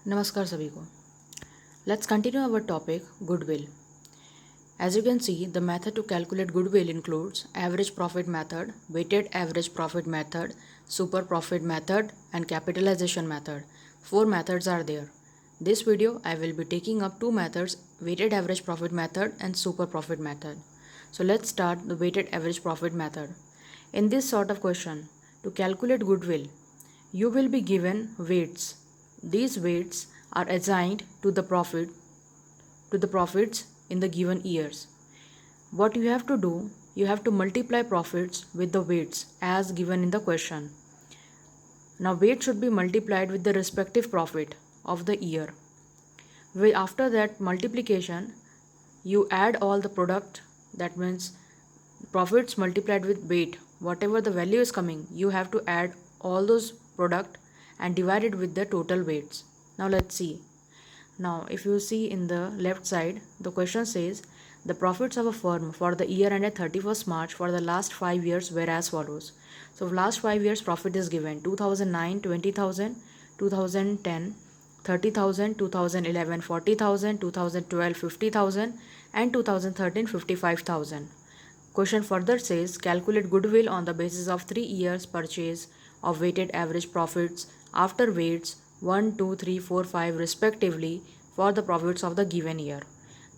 नमस्कार सभी को. Let's continue our topic goodwill. As you can see, the method to calculate goodwill includes average profit method, weighted average profit method, super profit method, and capitalization method. 4 methods are there. This video I will be taking up 2 methods, weighted average profit method and super profit method. So let's start the weighted average profit method. In this sort of question, to calculate goodwill, you will be given weights. These weights are assigned to the profits in the given years. What you have to do, you have to multiply profits with the weights as given in the question. Now weight should be multiplied with the respective profit of the year. After that multiplication, you add all the product, that means profits multiplied with weight. Whatever the value is coming, you have to add all those product and divide it with the total weights. Now let's see. Now if you see in the left side, the question says the profits of a firm for the year ended 31st March for the last 5 years were as follows. So last 5 years profit is given 2009 20,000, 2010 30,000, 2011 40,000, 2012 50,000 and 2013 55,000. Question further says calculate goodwill on the basis of 3 years purchase of weighted average profits after weights 1, 2, 3, 4, 5 respectively for the profits of the given year.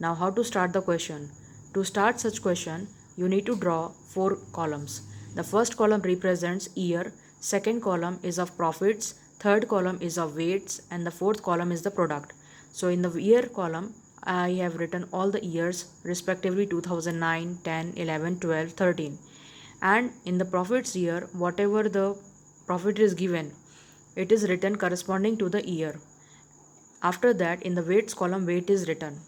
Now how to start the question? To start such question, you need to draw 4 columns. The first column represents year, second column is of profits, third column is of weights and the fourth column is the product. So in the year column, I have written all the years respectively 2009, 10, 11, 12, 13. And in the profits year, whatever the profit is given, it is written corresponding to the year. After that, in the weights column, weight is written.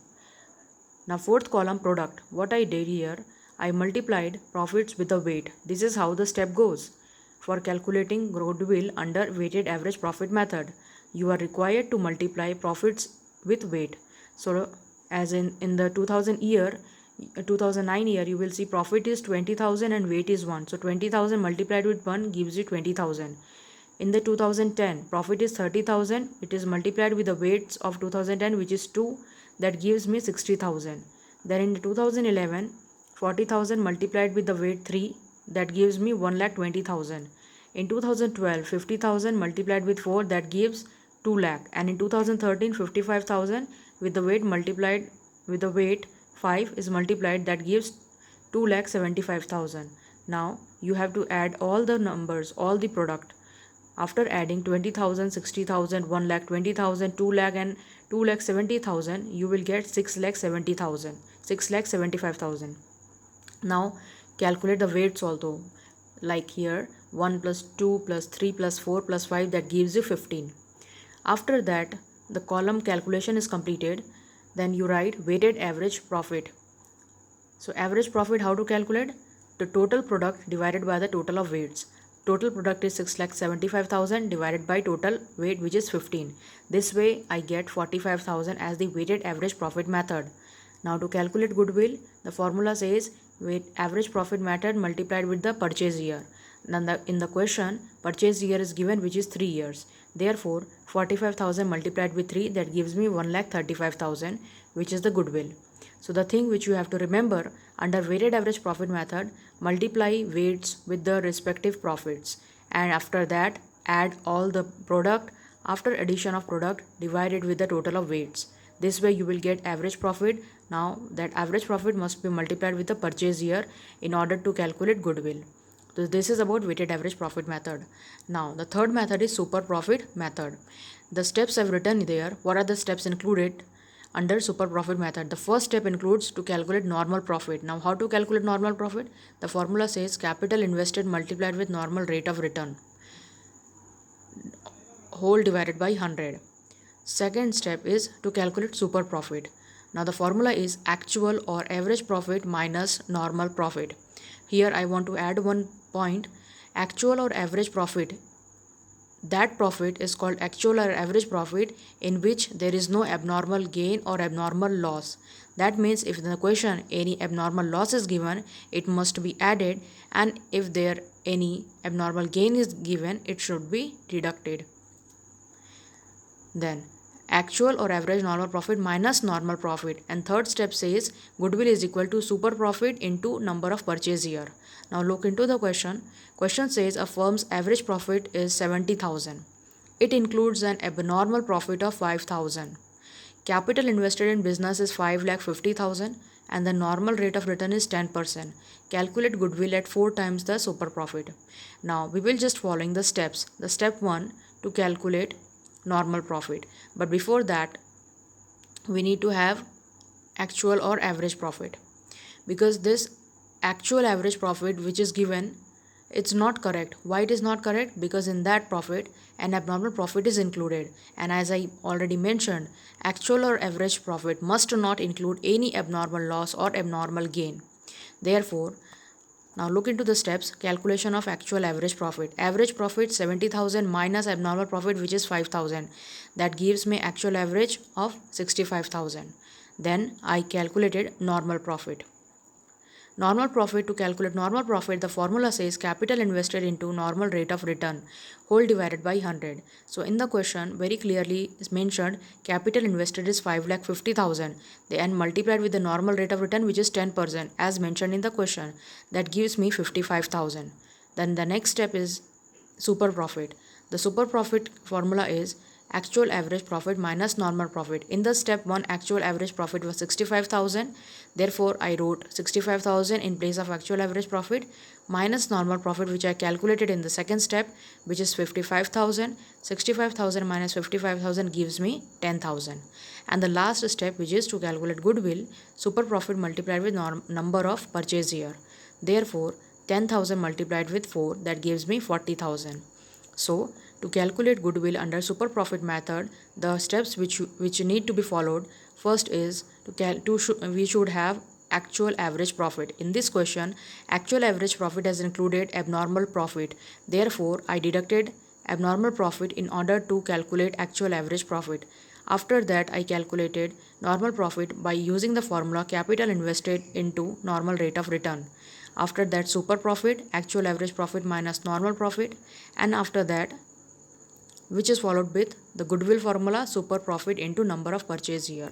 Now fourth column product. What I did here, I multiplied profits with the weight. This is how the step goes. For calculating goodwill under weighted average profit method, you are required to multiply profits with weight. So as in the 2009 year, you will see profit is 20,000 and weight is 1. So 20,000 multiplied with 1 gives you 20,000. In the 2010, profit is 30,000. It is multiplied with the weights of 2010, which is 2. That gives me 60,000. Then in 2011, 40,000 multiplied with the weight 3. That gives me 1,20,000. In 2012, 50,000 multiplied with 4. That gives 2 lakh. And in 2013, 55,000 with the weight multiplied with the weight 5 is multiplied. That gives 2,75,000. Now you have to add all the numbers, all the product. After adding 20,000, 60,000, 1,20,000, 2 lakh and 2,70,000, you will get 6,70,000, 6,75,000. Now calculate the weights also. Like here, 1 plus 2 plus 3 plus 4 plus 5, that gives you 15. After that, the column calculation is completed. Then you write weighted average profit. So average profit, how to calculate? The total product divided by the total of weights. Total product is 6,75,000 divided by total weight, which is 15. This way I get 45,000 as the weighted average profit method. Now to calculate goodwill, the formula says average profit method multiplied with the purchase year. Now in the question, purchase year is given, which is 3 years. Therefore 45,000 multiplied with 3, that gives me 1,35,000, which is the goodwill. So the thing which you have to remember, under weighted average profit method, multiply weights with the respective profits, and after that add all the product. After addition of product, divide it with the total of weights. This way you will get average profit. Now that average profit must be multiplied with the purchase year in order to calculate goodwill. So this is about weighted average profit method. Now the third method is super profit method. The steps I've written there. What are the steps included under super profit method? The first step includes to calculate normal profit. Now how to calculate normal profit? The formula says capital invested multiplied with normal rate of return, whole divided by 100. Second step is to calculate super profit. Now the formula is actual or average profit minus normal profit. Here I want to add one point. Actual or average profit, that profit is called actual or average profit in which there is no abnormal gain or abnormal loss. That means if in the question any abnormal loss is given, it must be added, and if there any abnormal gain is given, it should be deducted. Then actual or average normal profit minus normal profit. And third step says goodwill is equal to super profit into number of purchase year. Now look into the question. Question says a firm's average profit is 70,000. It includes an abnormal profit of 5,000. Capital invested in business is 5,50,000 and the normal rate of return is 10%. Calculate goodwill at 4 times the super profit. Now we will just following the steps. The step 1 to calculate normal profit. But before that we need to have actual or average profit, because this actual average profit which is given, it's not correct. Why it is not correct? Because in that profit an abnormal profit is included, and as I already mentioned, actual or average profit must not include any abnormal loss or abnormal gain. Therefore, now look into the steps. Calculation of actual average profit. Average profit 70,000 minus abnormal profit which is 5,000. That gives me actual average of 65,000. Then I calculated normal profit. Normal profit, to calculate normal profit, the formula says capital invested into normal rate of return whole divided by 100. So in the question very clearly is mentioned capital invested is 5,50,000 and multiplied with the normal rate of return which is 10% as mentioned in the question. That gives me 55,000. Then the next step is super profit. The super profit formula is actual average profit minus normal profit. In the step 1 actual average profit was 65,000. Therefore I wrote 65,000 in place of actual average profit minus normal profit which I calculated in the second step which is 55,000. 65,000 minus 55,000 gives me 10,000. And the last step which is to calculate goodwill, super profit multiplied with number of purchase year. Therefore 10,000 multiplied with 4, that gives me 40,000. So to calculate goodwill under super profit method, the steps which need to be followed, first is we should have actual average profit. In this question actual average profit has included abnormal profit. Therefore I deducted abnormal profit in order to calculate actual average profit. After that I calculated normal profit by using the formula capital invested into normal rate of return. After that super profit, actual average profit minus normal profit, and after that which is followed with the goodwill formula super profit into number of purchase year.